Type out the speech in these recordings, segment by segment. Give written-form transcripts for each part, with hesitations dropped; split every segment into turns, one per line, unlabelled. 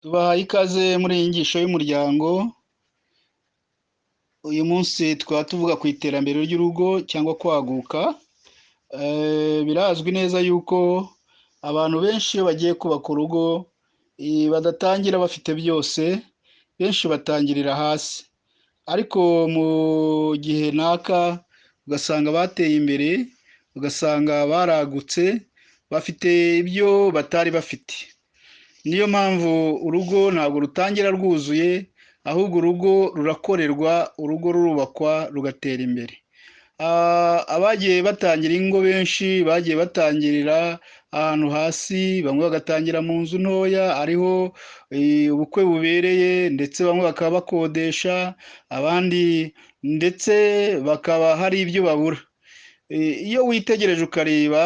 Tubahaye ikaze muri iyi nyigisho y'umuryango. Uyu munsi tukaba tuvuga ku iterambere ry'urugo cyangwa kwaguka. Birazwi neza yuko abantu benshi iyo bagiye kubaka urugo badatangira bafite byose, benshi batangirira hasi. Ariko mu gihe naka ugasanga bateye imbere, ugasanga baragutse, bafite ibyo batari bafite. Niyo mpamvu urugo ntabwo rutangira rwuzuye, ahubwo urugo rurakorerwa, urugo rurubakwa rugatera imbere. Abagiye batangira ingo benshi bagiye batangirira ahantu hasi, bamwe bagatangira mu nzu ntoya ariho ubukwe bubereye, ndetse bamwe bakaba bakodesha, abandi ndetse bakaba hari ibyo babura. Iyo witegereje ukareba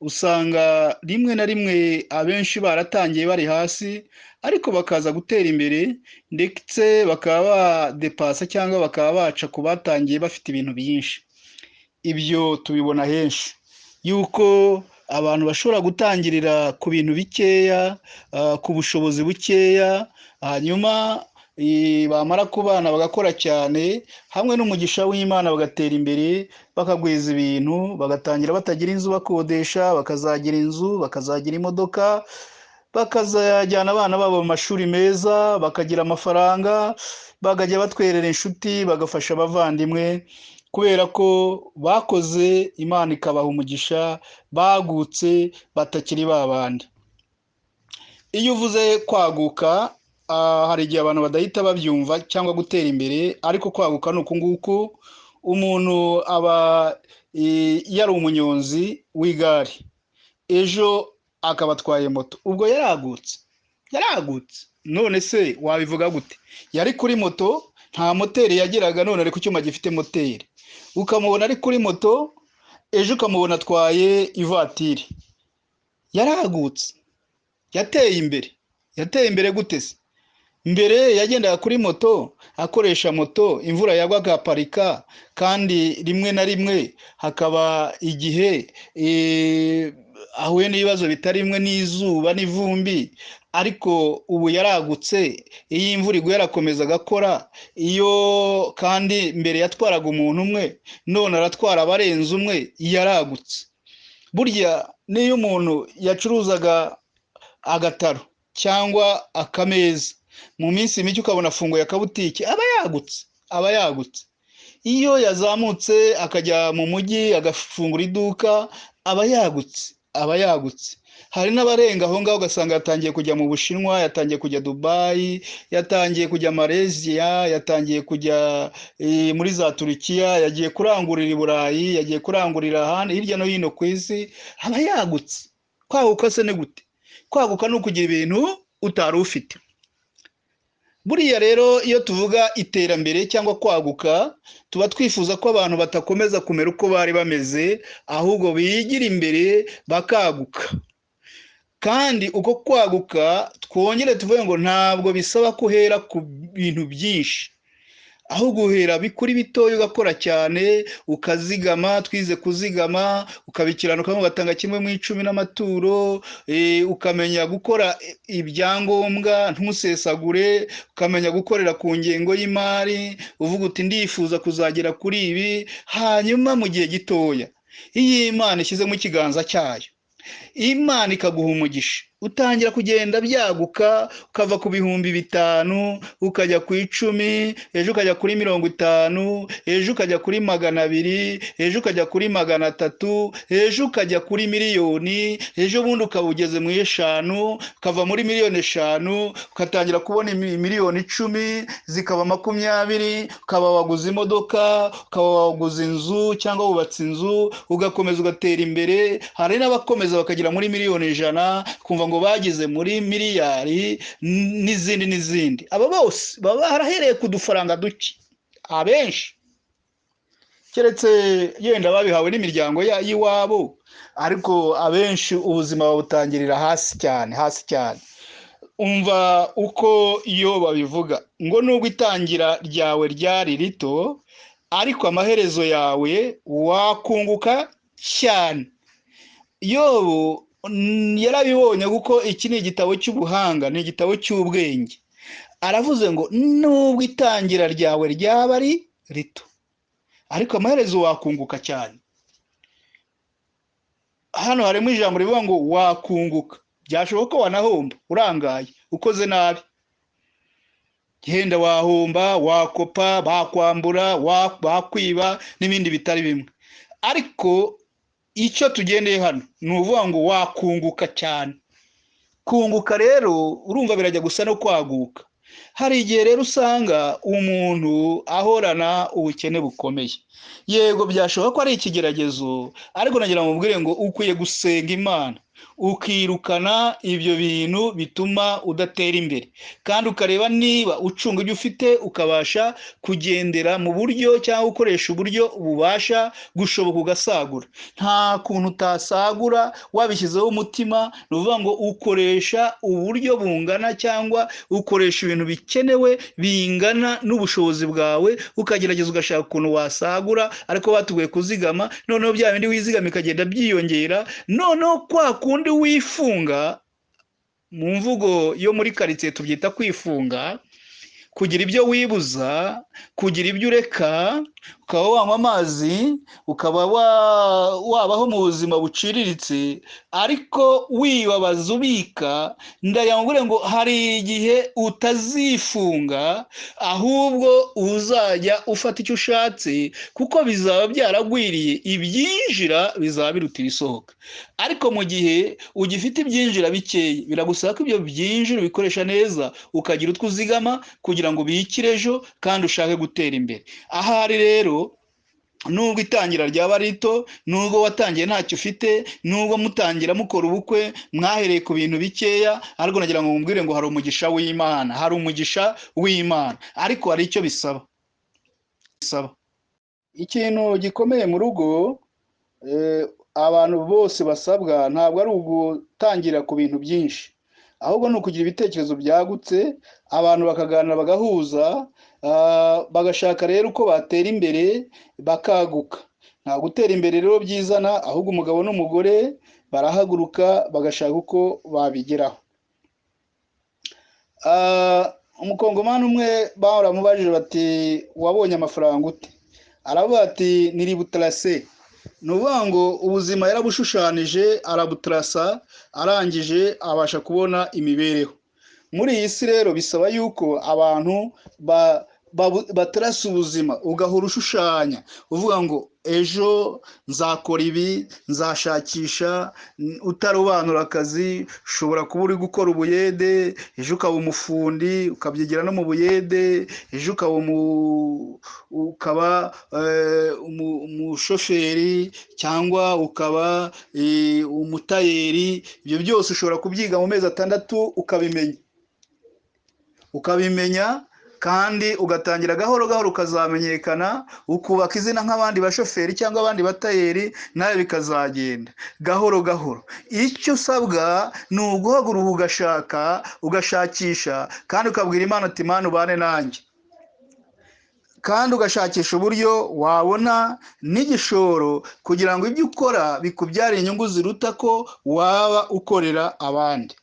usanga rimwe na rimwe abenshi baratangiye bari hasi, ariko bakaza gutera imbere ndetse bakaba badepasa cyangwa bakaba baca ku batangiye bafite ibintu byinshi. Ibyo tubibona henshi yuko abantu bashobora gutangirira ku bintu bikeya, ku bushobozi bukeya, hanyuma bamara kubana bagakora cyane hamwe n'umugisha w'Imana bagatera imbere, bakagwiza ibintu, bagatangira batagira inzu bakodesha, bakazagira inzu, bakazagira imodoka, bakazajyana abana babo mu mashuri meza, bakagira amafaranga, bakajya batwerera inshuti, bagafasha abavandimwe, kubera ko bakoze Imana ikabaha umugisha, bagutse batakiri ba bandi. Iyo uvuze kwaguka, hari igihe abantu badahita babyumva cyangwa gutera imbere, ariko kwaguka ni uku nguku. Umuntu aba yari umunyonzi w'igare, ejo akaba atwaye moto, ubwo yaragutse. None se wabivuga gute? Yari kuri moto, nta moteri yagiraga, none ari ku cyuma gifite moteri. Ukamubona ari kuri moto, ejo ukamubona atwaye ivatiri. Yaragutse, yateye imbere gute se? Mbere yagendaga kuri moto, akoresha moto, imvura yagwa agaparika, kandi rimwe na rimwe hakaba igihe ahuye n'ibibazo bitari bimwe, n'izuba n'ivumbi, ariko ubu yaragutse. Iyo imvura iguye arakomeza agakora, iyo kandi mbere yatwaraga umuntu umwe, none aratwara abarenze umwe, yaragutse. Burya n'iyo umuntu yacuruzaga agataro cyangwa akameza, mu minsi mike ukabona afunguye akabutiki, aba yagutse. Iyo yazamutse akajya mu mujyi agafungura iduka, aba yagutse. Hari n'abarenga aho ngaho ugasanga yatangiye kujya mu Bushinwa, yatangiye kujya Dubayi, yatangiye kujya Malaysia, yatangiye kujya muri za Turukiya, yagiye kurangurira i Burayi, yagiye kurangurira ahandi hirya no hino ku isi, aba yagutse. Kwaguka se ni gute? Kwaguka ni ukugira ibintu utari ufite. Buriya rero iyo tuvuga iterambere cyangwa kwaguka, tuba twifuza ko abantu batakomeza kumera uko bari bameze, ahubwo bigira imbere bakaguka. Kandi uko kwaguka, twongere tuvuge ngo ntabwo bisaba ko uhera ku bintu byinshi, ahubwo uhera kuri bitoya, ugakora cyane, ukazigama. Twize kuzigama, ukabikiranuka, ugatanga 1/10 n'amaturo, ukamenya gukora ibyangombwa ntusesagure, ukamenya gukorera ku ngengo y'imari, uvuga uti ndifuza kuzagera kuri ibi. Hanyuma mu gihe gitoya, iyo Imana ishyize mu kiganza cyayo, Imana ikaguha umugisha, utangira kugenda byaguka, ukava ku 5,000 ukajya ku 10, ejo ukajya kuri 50, ejo ukajya kuri 200, ejo ukajya kuri 300, ejo ukajya kuri miliyoni, ejo bundi ukaba ugeze mu 5, ukava muri miliyoni 5 ugatangira kubona miliyoni 10, zikaba 20, ukaba waguze imodoka, ukaba waguze inzu cyangwa wubatse inzu, ugakomeza ugatera imbere. Hari n'abakomeza bakagera muri miliyoni 100, kumva ngo bagize muri miliyari n'izindi. Aba bose baba barahereye ku dufaranga duke, abenshi, keretse yenda babihawe n'imiryango y'iwabo, ariko abenshi ubuzima babutangirira hasi cyane. Umva uko iyo babivuga ngo nubwo itangira ryawe ryari rito, ariko amaherezo yawe wakunguka cyane. Yobu yarabibonye kuko iki ni igitabo cy'ubuhanga, ni igitabo cy'ubwenge. Aravuze ngo nubwo itangira ryawe ryaba ari rito ariko amaherezo wakunguka cyane. Hano harimo ijambo rivuga ngo wakunguka. Byashoboka ko wanahomba urangaye ukoze nabi, genda wahomba, wakopa, bakwambura, bakwiba n'ibindi bitari bimwe, ariko icyo tugendeye hano ni uvuga ngo wakunguka cyane. Kunguka rero urumva birajya gusa no kwaguka. Hari igihe rero usanga umuntu ahorana ubukene bukomeye. Yego byashoboka ko ari ikigeragezo, ariko nagira ngo mubwire ngo ukwiye gusenga Imana ukirukana ibyo bintu bituma udatera imbere, kandi ukareba niba ucunga ibyo ufite ukabasha kugendera mu buryo cyangwa ukoresha uburyo bubasha gushoboka ugasagura. Nta kuntu utasagura wabishyizeho umutima, ni ukuvuga ngo ukoresha uburyo bungana cyangwa ukoresha ibintu bikenewe bingana n'ubushobozi bwawe, ukagerageza ugashaka ukuntu wasagura. Ariko batubwiye kuzigama, noneho bya bindi wizigama ikagenda byiyongera, noneho kwa kundi wifunga, mu mvugo yo muri karitsiye tubyita kwifunga, kugira ibyo wibuza, kugira ibyo ureka, ukaba wanywa amazi, ukaba wabaho mu buzima buciriritse, ariko wibabaza ubika. Ndayangure ngo hari igihe utazifunga, ahubwo uzajya ufata icyo ushatse, kuko bizaba byaragwiriye, ibyinjira bizaba biruta ibisohoka. Ariko mu gihe ugifite ibyinjira bikeya, biragusaba ko ibyo byinjira ubikoresha neza, ukagira utwo uzigama kugira ngo ubikire ejo kandi ushake gutera imbere. Ahari rero nubwo itangira ryaba rito, nubwo watangiye ntacyo ufite, nubwo mutangira mukora ubukwe mwahereye ku bintu bikeya, ariko nagira ngo mumbwire ngo hari umugisha w'Imana, hari umugisha w'Imana, ariko hari icyo bisaba. Ikintu gikomeye mu rugo abantu bose basabwa ntabwo ari ugutangira ku bintu byinshi, ahubwo ni ukugira ibitekerezo byagutse, abantu bakaganira bagahuza, bagashaka rero uko batera imbere bakaguka. Nta gutera imbere rero byizana, ahubwo umugabo n'umugore barahaguruka bagashaka uko babigeraho. Umukongomani umwe baramubajije bati wabonye amafaranga ute? Aravuga ati niributarase. Ni ukuvuga ngo ubuzima yarabushushanije, arabutarasa, arangije abasha kubona imibereho. Muri iyi si rero bisaba yuko abantu batarasa ubuzima, ugahora ushushanya uvuga ngo ejo nzakora ibi, nzashakisha, utarobanura akazi. Ushobora kuba uri gukora ubuyede, ejo ukaba umufundi ukabyigira no mu buyede, ejo ukaba umushoferi cyangwa ukaba umutayeri. Ibyo byose ushobora kubyiga mu mezi 6 ukabimenya, kandi ugatangira gahoro gahoro ukazamenyekana, ukubaka izina nk'abandi bashoferi cyangwa abandi batayeri, nawe bikazagenda gahoro gahoro. Icyo usabwa ni uguhaguruka ugashakisha, kandi ukabwira Imana ati Imana ubane nanjye, kandi ugashakisha uburyo wabona n'igishoro kugira ngo ibyo ukora bikubyare inyungu ziruta ko waba ukorera abandi.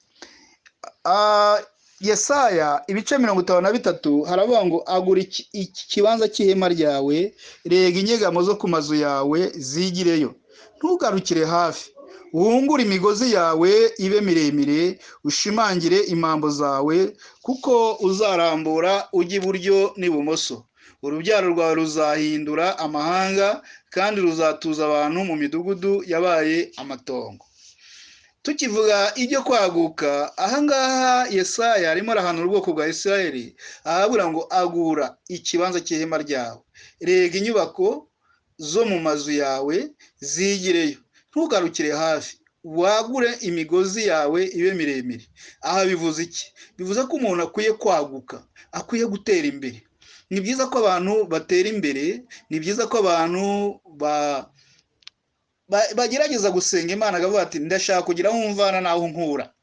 Yesaya ibice 53 haravuga ngo agura ikibanza cy'ihema ryawe, rega inyegamo zo ku mazu yawe zigireyo, ntugarukire hafi. Wungure imigozi yawe ibe miremire, ushimangire impambo zawe, kuko uzarambura ujya iburyo n'ibumoso. Urubyaro rwawe ruzahindura amahanga, kandi ruzatuza abantu mu midugudu yabaye amatongo. Tukivuga ibyo kwaguka, ahangaha Yesaya arimo arahanura ubwoko bwa Isirayeli, ahabura ngo agura ikibanza cy'ihema ryawe, rega inyubako zo mu mazu yawe zigireyo, ntugarukire hafi. Wagure imigozi yawe ibe miremire. Aha bivuze iki? Bivuze ko umuntu akwiye kwaguka, akwiye gutera imbere. Ni byiza ko abantu batera imbere, ni byiza ko abantu bagerageza gusenga Imana, akavuga ati ndashaka kugira aho mvana naho nkura.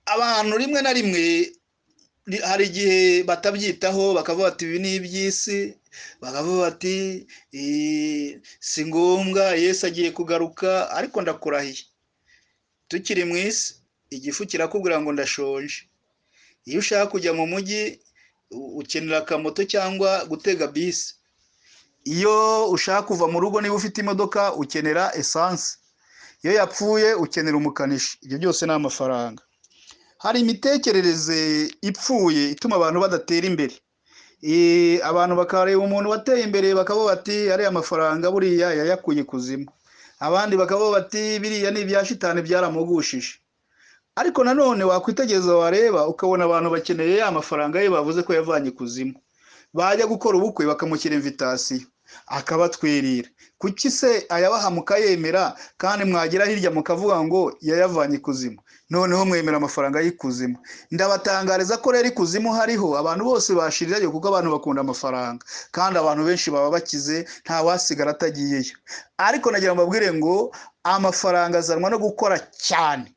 Abantu rimwe na rimwe hari igihe batabyitaho, bakavuga ati ibi ni iby'isi, bakavuga bati si ngombwa, Yesu agiye kugaruka, ariko ndakurahiye tukiri mu isi igifu kirakubwira ngo ndashonje. Iyo ushaka kujya mu mujyi ukenera akamoto cyangwa gutega bisi. Iyo ushaka kuva mu rugo niba ufite imodoka ukenera esanse. Iyo yapfuye ukenera umukanishi. Ibyo byose ni amafaranga. Hari imitekerereze ipfuye ituma abantu badatera imbere. Abantu bakareba umuntu wateye imbere bakavuga bati ariya mafaranga buriya yayakuye kuzimu. Abandi bakavuga bati biriya ni ibya shitani byaramugushije. Ariko nanone wakwitegereza wareba ukabona abantu bakeneye ya mafaranga ye bavuze ko yavanye kuzimu. Bajya gukora ubukwe bakamushyira invitation akabatwerera. Kuki se ayabaha mukayemera kandi mwagera hirya mukavuga ngo yayavanye kuzimu? Noneho mwemera amafaranga y'ikuzimu. Ndabatangariza ko rero ikuzimu hariho abantu bose bashirirayo kuko abantu bakunda amafaranga, kandi abantu benshi baba bakize nta wasigara atagiyeyo. Ariko nagira mbabwire ngo amafaranga azanwa no gukora cyane,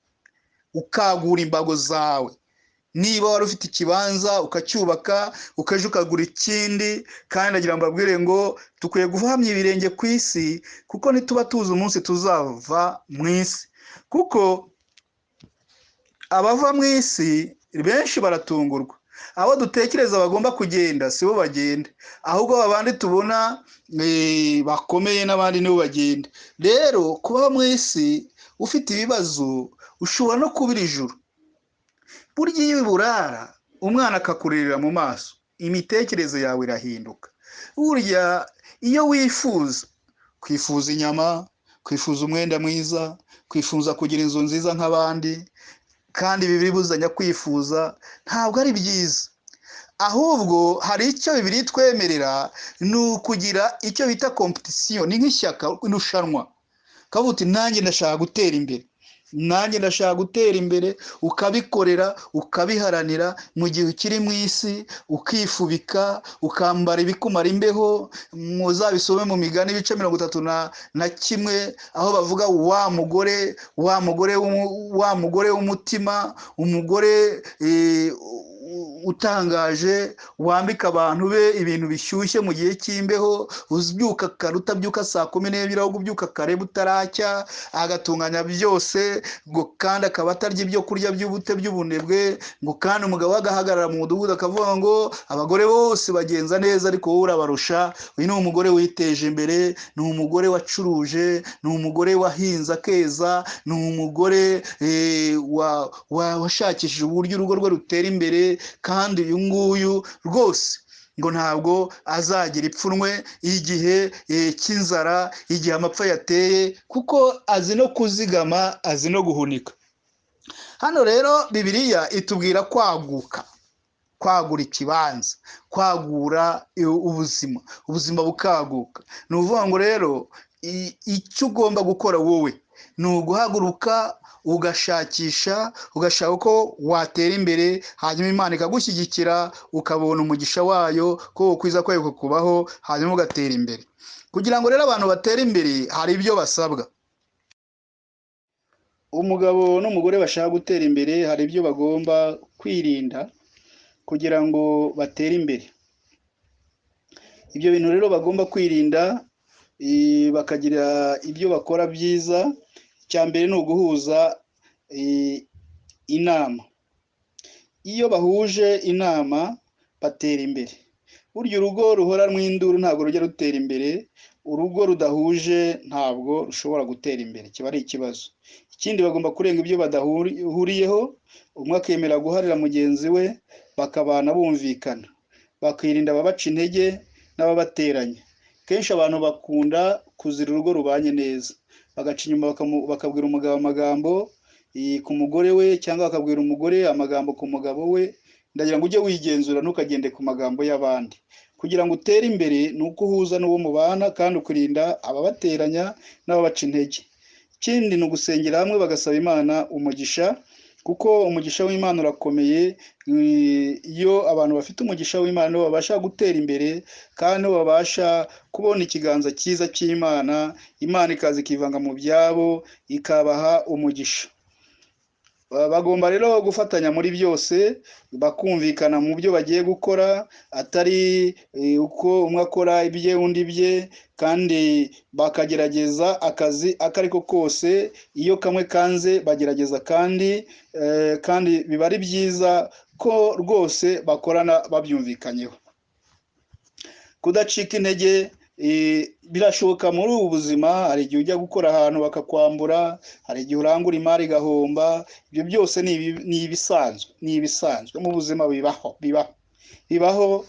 ukagura imbago zawe. Niba wari ufite ikibanza ukacyubaka ukaje ukagura ikindi, kandi nagira mbabwire ngo tukwiye guhamya ibirenge ku isi kuko nituba tuzi umunsi tuzava mu isi. Kuko abava mu isi benshi baratungurwa. Abo dutekereza bagomba kugenda sibo bagenda, ahubwo abandi tubona bakomeye n'abandi nibo bagenda. Rero kuba mu isi ufite ibibazo ushobora no kubira ijuru. Burya iyo burara umwana akakuririra mu maso, imitekerereze yawe irahinduka. Burya iyo kwifuza inyama, kwifuza umwenda mwiza, kwifuza kugira inzu nziza nk'abandi, kandi Bibiliya ibuzanya kwifuza, ntabwo ari byiza. Ahubwo hari icyo Bibiliya twemerera, ni ukugira icyo bita competition, ni nk'ishyaka, irushanwa. Kavuga uti nanjye ndashaka gutera imbere, nanjye ndashaka gutera imbere, ukabikorera ukabiharanira mu gihe ukiri mu isi, ukifubika ukambara ibikumara imbeho. Muzabisome mu Migani ibice 31 aho bavuga wa mugore w'umutima, umugore utangaje wambika abantu be ibintu bishyushye mu gihe cy'imbeho, ubyuka kare utabyuka saa 12 ahubwo ubyuka kare butaracya, agatunganya byose, ngo kandi akaba atarya ibyo kurya by'ubute by'ubunebwe, ngo kandi umugabo agahagarara mu mudugudu akavuga ngo abagore bose bagenza neza ariko wowe urabarusha. Uyu ni umugore witeje imbere, ni umugore wacuruje, ni umugore wahinze akeza, ni umugore washakishije uburyo urugo rwe rutera imbere. Kandi uyu nguyu rwose ngo ntabwo azagira ipfunwe igihe cy'inzara, igihe amapfa yateye, kuko azi no kuzigama, azi no guhunika. Hano rero Bibiliya itubwira kwagura ikibanza, kwagura ubuzima bukaguka. Ni ukuvuga ngo rero icyo ugomba gukora wowe ni uguhaguruka ugashaka ko watera imbere, hanyuma Imana ikagushyigikira ukabona umugisha wayo ko ukwiza kwayo kukubaho, hanyuma ugatera imbere. Kugira ngo rero abantu batera imbere hari ibyo basabwa. Umugabo n'umugore bashaka gutera imbere hari ibyo bagomba kwirinda kugira ngo batere imbere. Ibyo bintu rero bagomba kwirinda, bakagira ibyo bakora byiza. Icya mbere ni uguhuza inama. Iyo bahuje inama batera imbere. Burya urugo ruhoranwa induru ntabwo rujya rutera imbere, urugo rudahuje ntabwo rushobora gutera imbere, kiba ari ikibazo. Ikindi bagomba kurenga ibyo badahuriyeho, umwe akemera guharira mugenzi we, bakabana bumvikana, bakirinda ababaca intege n'ababateranya. Kenshi abantu bakunda kuzira urugo rubanye neza, bagaca inyuma bakabwira umugabo amagambo ku mugore we, cyangwa bakabwira umugore amagambo ku mugabo we. Ndagira ngo ujye wigenzura ntukagende ku magambo y'abandi. Kugira ngo utere imbere ni uko uhuza n'uwo mubana kandi ukurinda ababateranya n'ababaca intege. Ikindi ni ugusengera hamwe bagasaba Imana umugisha, kuko umugisha w'Imana urakomeye. Iyo abantu bafite umugisha w'Imana babasha gutera imbere kandi babasha kubona ikiganza cyiza cy'Imana, Imana ikaza ikivanga mu byabo ikabaha umugisha. bagomba rero gufatanya muri byose, bakumvikana mu byo bagiye gukora, atari uko umwe akora ibye undi ibye, kandi bakagerageza akazi ako ari ko kose, iyo kamwe kanze bagerageza kandi biba ari byiza ko rwose bakorana babyumvikanyeho. Kudacika intege birashoboka muri ubu buzima. Hari igihe ujya gukora ahantu bakakwambura, hari igihe urangura imari igahomba. Ibyo byose ni ibisanzwe mu buzima, bibaho.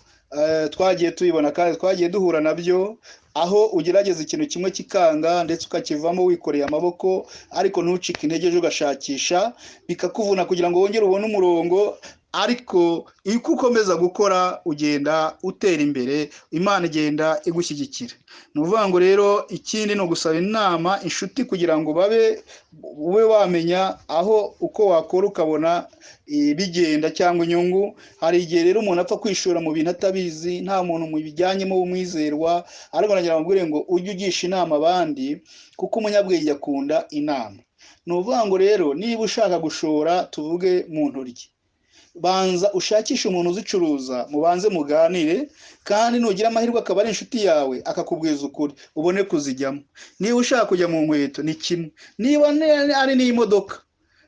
Twagiye tubibona kandi twagiye duhura nabyo, aho ugerageza ikintu kimwe kikanga ndetse ukakivamo wikoreye amaboko, ariko ntucike intege ejo ugashakisha bikakuvuna kugira ngo wongere ubone umurongo. Ariko iyo ukomeza gukora ugenda utera imbere, Imana igenda igushyigikira. Ni ukuvuga ngo rero ikindi ni ugusaba inama inshuti kugira ngo ube wamenya uko wakora ukabona bigenda cyangwa inyungu. Hari igihe rero umuntu apfa kwishora mu bintu atabizi, nta muntu mu bijyanyemo w'umwizerwa, ariko nagira ngo ngo ujye ugisha inama abandi, kuko umunyabwenge akunda inama. Ni ukuvuga ngo rero niba ushaka gushora, tuvuge mu ntoryi, banza ushakisha umuntu uzicuruza, mubanze muganire, kandi nugira amahirwe akaba ari inshuti yawe akakubwiza ukuri, ubone kuzijyamo. Niba ushaka kujya mu nkweto ni kimwe, niba ari n'imodoka,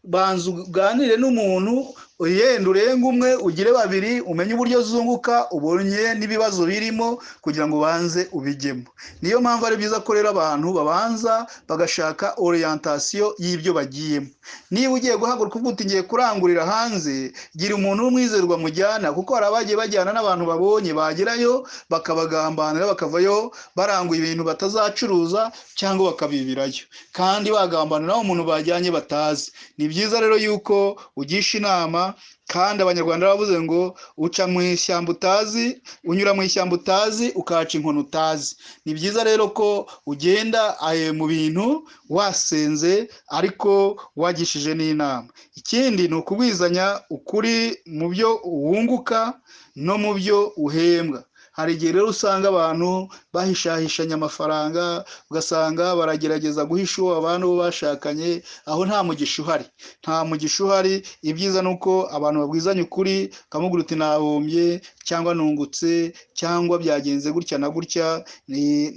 banza uganire n'umuntu, yenda urenga umwe ugire babiri, umenye uburyo zunguka, ubonye n'ibibazo birimo kugira ngo ubanze ubijyemo. Niyo mpamvu ari byiza ko rero abantu babanza bagashaka orientation y'ibyo bagiyemo. Niba ugiye guhaguruka uvuga uti ngiye kurangurira hanze, gira umuntu w'umwizerwa mujyana, kuko hari abagiye bajyana n'abantu babonye, bagerayo bakabagambanira, bakavayo baranguye ibintu batazacuruza cyangwa bakabibirayo, kandi bagambanira umuntu bajyanye batazi. Ni byiza rero yuko ugisha inama, kandi abanyarwanda bavuze ngo uca mu ishyamba utazi, unyura mu ishyamba utazi, ukaca inkono utazi. Ni byiza rero ko ugenda mu bintu wasenze ariko wagishije n'inama. Ikindi ni ukubwizanya ukuri mu byo wunguka no mu byo uhembwa. Hari igihe rero usanga abantu bahishahishanya amafaranga, ugasanga baragerageza guhisha uwo abantu bo bashakanye, aho nta mugisha uhari. Ibyiza ni uko abantu babwizanya ukuri, ukamubwira uti nahombye cyangwa nungutse cyangwa byagenze gutya na gutya. Ni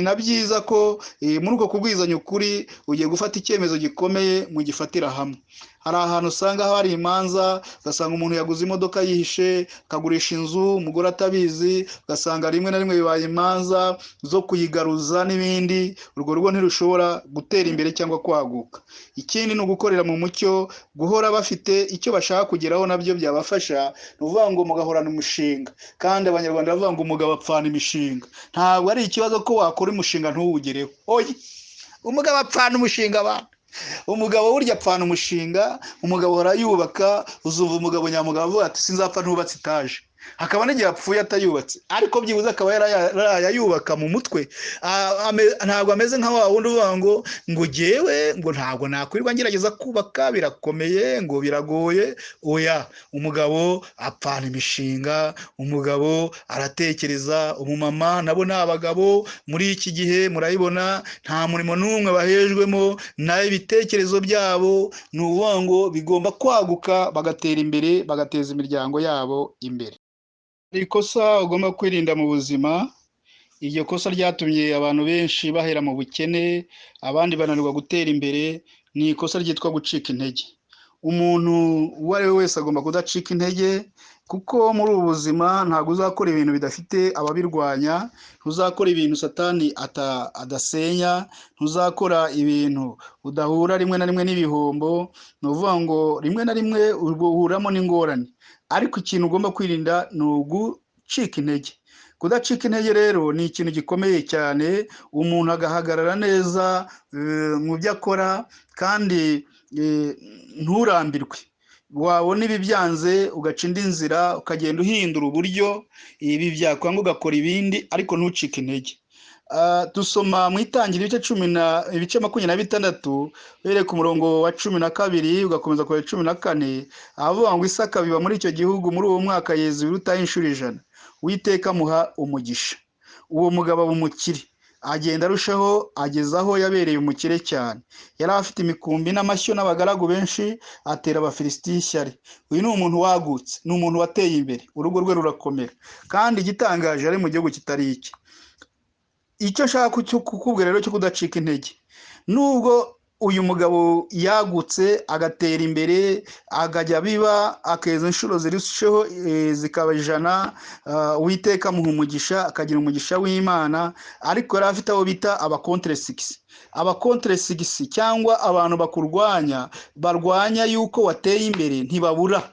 na byiza ko muri uko kubwizanya ukuri ugiye gufata icyemezo gikomeye mugifatira hamwe. Hari ahantu usanga hari imanza, ugasanga umuntu yaguze imodoka yihishe, akagurisha inzu umugore atabizi, ugasanga rimwe na rimwe bibaye imanza zo kuyigaruza n'ibindi. Urwo rugo ntirushobora gutera imbere cyangwa kwaguka. Ikindi ni ugukorera mu mucyo, guhora bafite icyo bashaka kugeraho nabyo byabafasha. Ni ukuvuga ngo mugahorana umushinga, kandi abanyarwanda bavuga ngo umugabo apfana imishinga. Ntabwo ari ikibazo ko wakora umushinga ntuwugereho, oya, umugabo apfana umushinga abantu. Umugabo burya apfana umushinga, umugabo arayubaka. Uzumva umugabo nyamugabo avuga ati sinzapfa ntubatse etaje, hakaba n'igihe apfuye atayubatse, ariko byibuze akaba yarayubaka mu mutwe. Ntabwo ameze nka wa wundi uvuga ngo jyewe ngo ntabwo nakwirirwa ngerageza kubaka, birakomeye, ngo biragoye. Oya, umugabo apfana imishinga, umugabo aratekereza. Umumama nabo ni abagabo muri iki gihe, murayibona nta murimo n'umwe bahejwemo, nayo ibitekerezo byabo ni ukuvuga ngo bigomba kwaguka, bagatera imbere, bagateza imiryango yabo imbere. Ikosa ugomba kwirinda mu buzima, iryo kosa ryatumye abantu benshi bahera mu bukene, abandi bananirwa gutera imbere, ni ikosa ryitwa gucika intege. Umuntu uwo ari we wese agomba kudacika intege, kuko muri ubu buzima ntabwo uzakora ibintu bidafite ababirwanya, ntuzakora ibintu Satani adasenya, ntuzakora ibintu udahura rimwe na rimwe n'ibihombo. Ni ukuvuga ngo rimwe na rimwe uhuramo n'ingorane, ariko ikintu ugomba kwirinda ni ugucika intege. Kudacika intege rero ni ikintu gikomeye cyane, umuntu agahagarara neza mu byo akora, kandi nturambirwe. Wabona ibi byanze ugaca indi nzira, ukagenda uhindura uburyo, ibi byakwanga ugakora ibindi, ariko ntucike intege. Dusoma mu Itangira ibice 26, uhereye ku murongo wa 12 ugakomeza ku wa 14, avuga ngo Isaka biba muri icyo gihugu muri uwo mwaka yeza ibiruta inshuro 100. Uwiteka amuha umugisha, uwo mugabo aba umukire, agenda arushaho ageza aho yabereye umukire cyane. Yari afite imikumbi n'amashyo n'abagaragu benshi, atera Abafilisitiya ishyari. Uyu ni umuntu wagutse, ni umuntu wateye imbere, urugo rwe rurakomera, kandi igitangaje ari mu gihugu kitari iki. Icyo nshaka kukubwira rero cyo kudacika intege, nubwo uyu mugabo yagutse agatera imbere, akajya biba akeza inshuro zirusheho zikaba 100, Uwiteka amuha umugisha, akagira umugisha w'Imana, ariko yari afite abo bita aba contre 6. Aba contre 6 cyangwa abantu bakurwanya, barwanya yuko wateye imbere, ntibabura.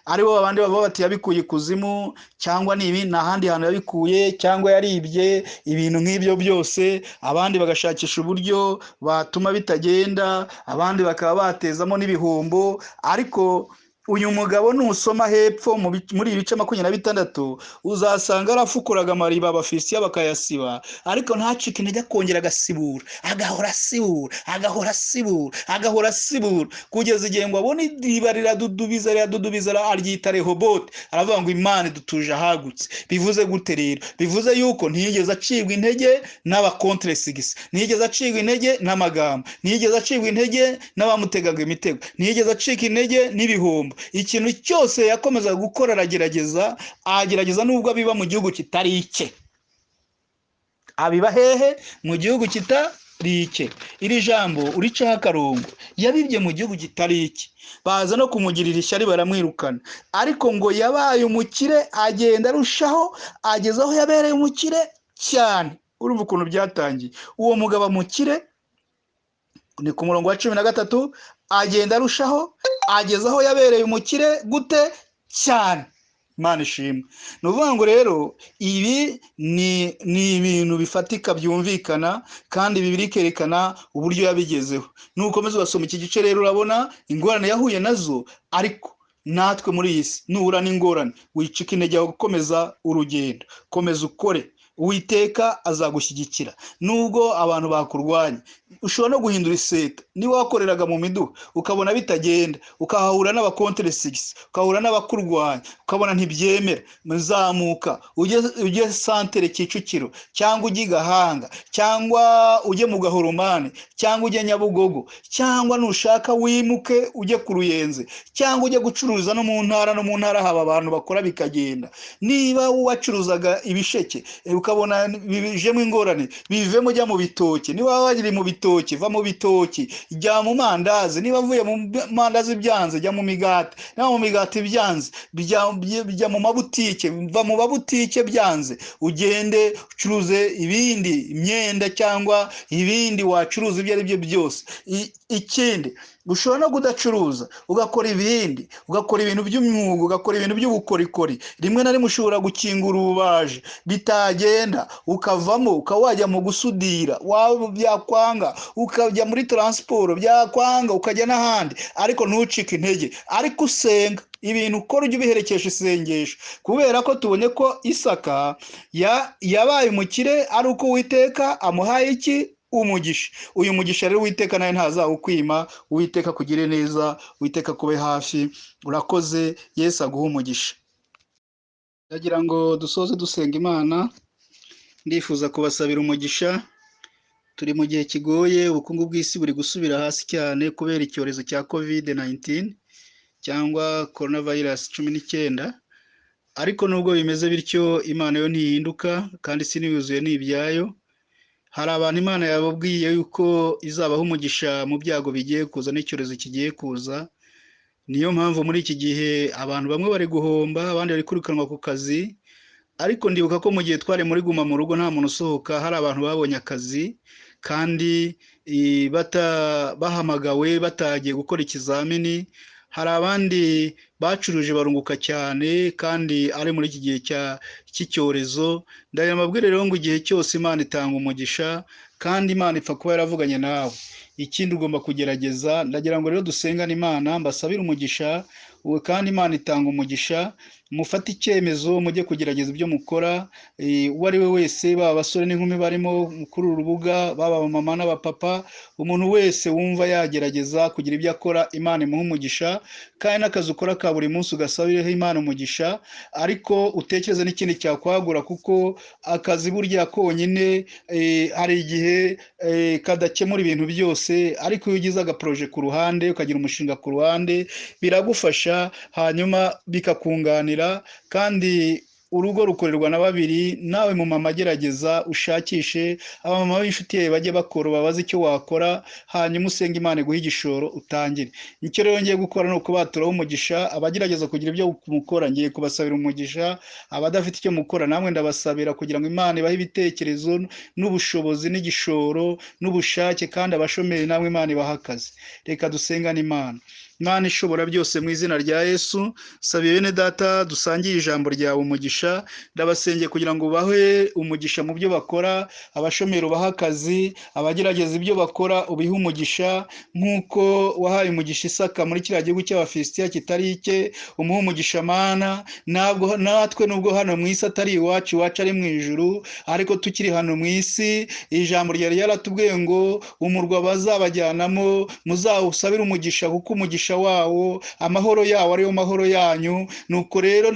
Aribo abandi baba bati yabikuye kuzimu, cyangwa nibi n'ahandi hantu yabikuye, cyangwa yaribye ibintu nk'ibyo byose. Abandi bagashakisha uburyo batuma bitagenda, abandi bakaba batezamo n'ibihombo. Ariko uyu mugabo nusoma hepfo muri ibice 26 uzasanga arafukuraga amariba Abafilisitiya bakayasiba, ariko ntacike intege, akongera agasibura, agahora asibura, agahora asibura, agahora asibura, kugeza igihe ngo abone iriba riradudubiza aryita Rehobote. Aravuga ngo Imana idutuje ahagutse. Bivuze gute rero? Bivuze yuko ntiyigeze acibwa intege n'aba contre 6, ntiyigeze acibwa intege n'amagambo, ntiyigeze acibwa intege n'abamutegaga imitego, ntiyigeze acika intege n'ibihombo. Ikintu cyose yakomeza gukora agerageza nubwo abiba mu gihugu kitari icye. Abiba hehe? Mu gihugu kitari icye. Iri jambo uricaho akarongo, yabibye mu gihugu kitari icye. Baza no kumugirira ishyari baramwirukana, ariko ngo yabaye umukire, agenda arushaho ageza aho yabereye umukire cyane. Urumva ukuntu byatangiye. Uwo mugabo mukire ni ku murongo wa 13, agenda arushaho ageza aho yabereye umukire gute cyane. Imana ishimwe. Nuvuga ngo rero ibi ni ibintu bifatika byumvikana, kandi Bibiliya ikerekana uburyo yabigezeho. Nukomeza ugasoma iki gice rero urabona ingorane yahuye nazo, ariko natwe muri iyi si nuhura n'ingorane wicika intege, aho gukomeza urugendo, komeza ukore, Uwiteka azagushyigikira. Nubwo abantu bakurwanya, ushobora no guhindura iseta. Niba wakoreraga mu miduha ukabona bitagenda, ukahahura n'aba contre 6, ukahura n'abakurwanya, ukabona ntibyemera, muzamuka ujye santere Kicukiro, cyangwa ujye Gahanga, cyangwa ujye mu Gahoromane, cyangwa ujye Nyabugogo, cyangwa nushaka wimuke ujye ku Ruyenzi, cyangwa ujye gucuruza no mu ntara haba abantu bakora bikagenda. Niba wacuruzaga ibisheke ukabona bijemo ingorane, bivemo jya mu bitoki. Niba wagiri mu bitoki, va mu bitoki jya mu mandazi. Niba avuye mu mandazi byanze, jya mu migati. Niba mu migati byanze, bijya mu mabutike, va mu babutike byanze, ugende ucuruze ibindi, imyenda cyangwa ibindi wacuruza ibyo ari byo byose. Ikindi ushobora no kudacuruza, ugakora ibindi, ugakora ibintu by'umwuga, ugakora ibintu by'ubukorikori. Rimwe na rimwe ushobora gukingura ububaji bitagenda, ukavamo ukawajya mu gusudira, waba byakwanga ukajya muri transport, byakwanga ukajya n'ahandi, ariko ntucike intege, ariko usenga. Ibintu ukora ujye ubiherekesha isengesho, kubera ko tubonye ko Isaka yabaye umukire ari uko Uwiteka amuhaye iki? Umugisha. Uyu mugisha rero Uwiteka nawe ntazawukwima. Uwiteka kugire neza, Uwiteka kube hafi. Urakoze, Yesu aguha umugisha. Ndagira ngo dusoze dusenga Imana. Ndifuza kubasabira umugisha. Turi mu gihe kigoye, ubukungu bw'isi buri gusubira hasi cyane kubera icyorezo cya COVID-19 cyangwa coronavirus 19. Ariko nubwo bimeze bityo, Imana yo ntihinduka, kandi isi yuzuye n'ibyayo. Hari abantu Imana yababwiye yuko izabaho umugisha mu byago bigiye kuza n'icyorezo kigiye kuza. Niyo mpamvu muri iki gihe abantu bamwe bari guhomba, abandi bari kwirukanwa ku kazi. Ariko ndibuka ko mu gihe twari muri guma mu rugo nta muntu usohoka, hari abantu babonye akazi, kandi bahamagawe batagiye gukora ikizamini. Hari abandi bacuruje barunguka cyane, kandi ari muri iki gihe cy'icyorezo. Ndayamabwire rero ngo igihe cyose Imana itanga umugisha, kandi Imana ipfa kuba yaravuganye nawe. Ikindi ugomba kugerageza. Ndagira ngo rero dusengane Imana, mbasabire umugisha. ubu kandi Imana itanga umugisha, mufate icyemezo mujye kugerageza ibyo mukora, uwo ari we wese, baba abasore n'inkumi barimo kuri uru rubuga, baba abamama n'abapapa, umuntu wese wumva yagerageza kugira ibyo akora, Imana imuha umugisha, kandi n'akazi ukora ka buri munsi ugasabireho Imana umugisha, ariko utekereze n'ikindi cyakwagura, kuko akazi burya konyine hari igihe kadakemura ibintu byose, ariko iyo ugize agaporoje ku ruhande, ukagira umushinga ku ruhande, biragufasha, hanyuma bikakunganira, kandi urugo rukorerwa na babiri. Nawe mu mama gerageza ushakishe abamama b'inshuti yawe bajye bakora, babaze icyo wakora, hanyuma usenga Imana iguhe igishoro utangire. Icyo rero ngiye gukora ni ukubaturaho umugisha, abagerageza kugira ibyo mukora ngiye kubasabira umugisha, abadafite icyo mukora namwe ndabasabira kugira ngo Imana ibahe ibitekerezo n'ubushobozi n'igishoro n'ubushake, kandi abashomeri namwe Imana ibahe akazi. Reka dusengane Imana. Imana ishobora byose, mu izina rya Yesu sabiye bene data dusangiye ijambo ryawe umugisha, ndabasengeye kugira ngo ubahe umugisha mu byo bakora, abashomeri ubahe akazi, abagerageza ibyo bakora ubihe umugisha, nk'uko wahaye umugisha Isaka muri kiriya gihugu cy'Abafilisitiya kitari icye, umuhe umugisha Mana. Natwe nubwo hano mu isi atari iwacu, iwacu ari mu ijuru, ariko tukiri hano mu isi, ijambo ryari ryaratubwiye ngo umurwa bazabajyanamo muzawusabire umugisha, kuko umugisha wawo, amahoro yawo ariyo mahoro yanyu. Nuko rero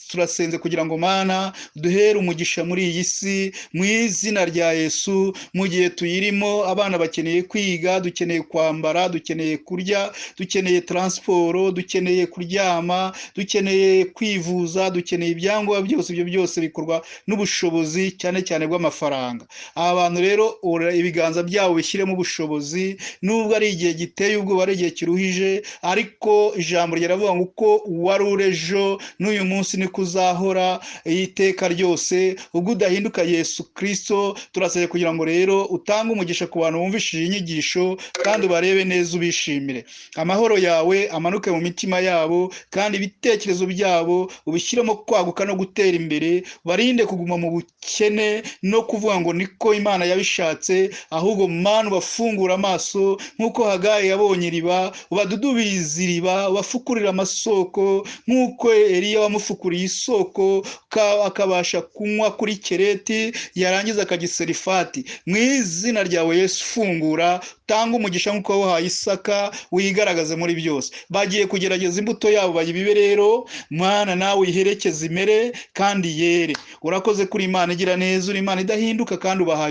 turasenze kugira ngo Mana duhere umugisha muri iyi si, mu izina rya Yesu. Mu gihe tuyirimo, abana bakeneye kwiga, dukeneye kwambara, dukeneye kurya, dukeneye transport, dukeneye kuryama, dukeneye kwivuza, dukeneye ibyangombwa byose. Ibyo byose bikorwa n'ubushobozi cyane cyane bw'amafaranga. Aba bantu rero ibiganza byabo bishyiremo ubushobozi, nubwo ari igihe giteye ubwoba, ari igihe kiruhije, ariko ijambo ryaravuga ngo uko wari urejo n'uyu munsi niko uzahora iteka ryose, ubwo udahinduka Yesu Kristo. Turasabye kugira ngo rero utange umugisha ku bantu bumvishije inyigisho, kandi ubarebe neza, ubishimire. Amahoro yawe amanuke mu mitima yabo, kandi ibitekerezo byabo ubishyiremo kwaguka no gutera imbere, barinde kuguma mu bukene no kuvuga ngo niko Imana yabishatse, ahubwo Mana ubafungura amaso, nk'uko Hagayi yabonye iriba, ubadudubiriza iriba, ubafukurira amasoko, nk'uko Eliya wamufukuriye isoko akabasha kunywa kuri Kereti, yarangiza akagiserifati. Mu izina ryawe Yesu, fungura, tanga umugisha nk'uko wahaye Isaka, wigaragaze muri byose. Bagiye kugerageza imbuto yabo bayibibe rero, Mana nawe uyiherekeze imere kandi yere. Urakoze kuri Imana igira neza, uri Imana idahinduka, kandi ubahaye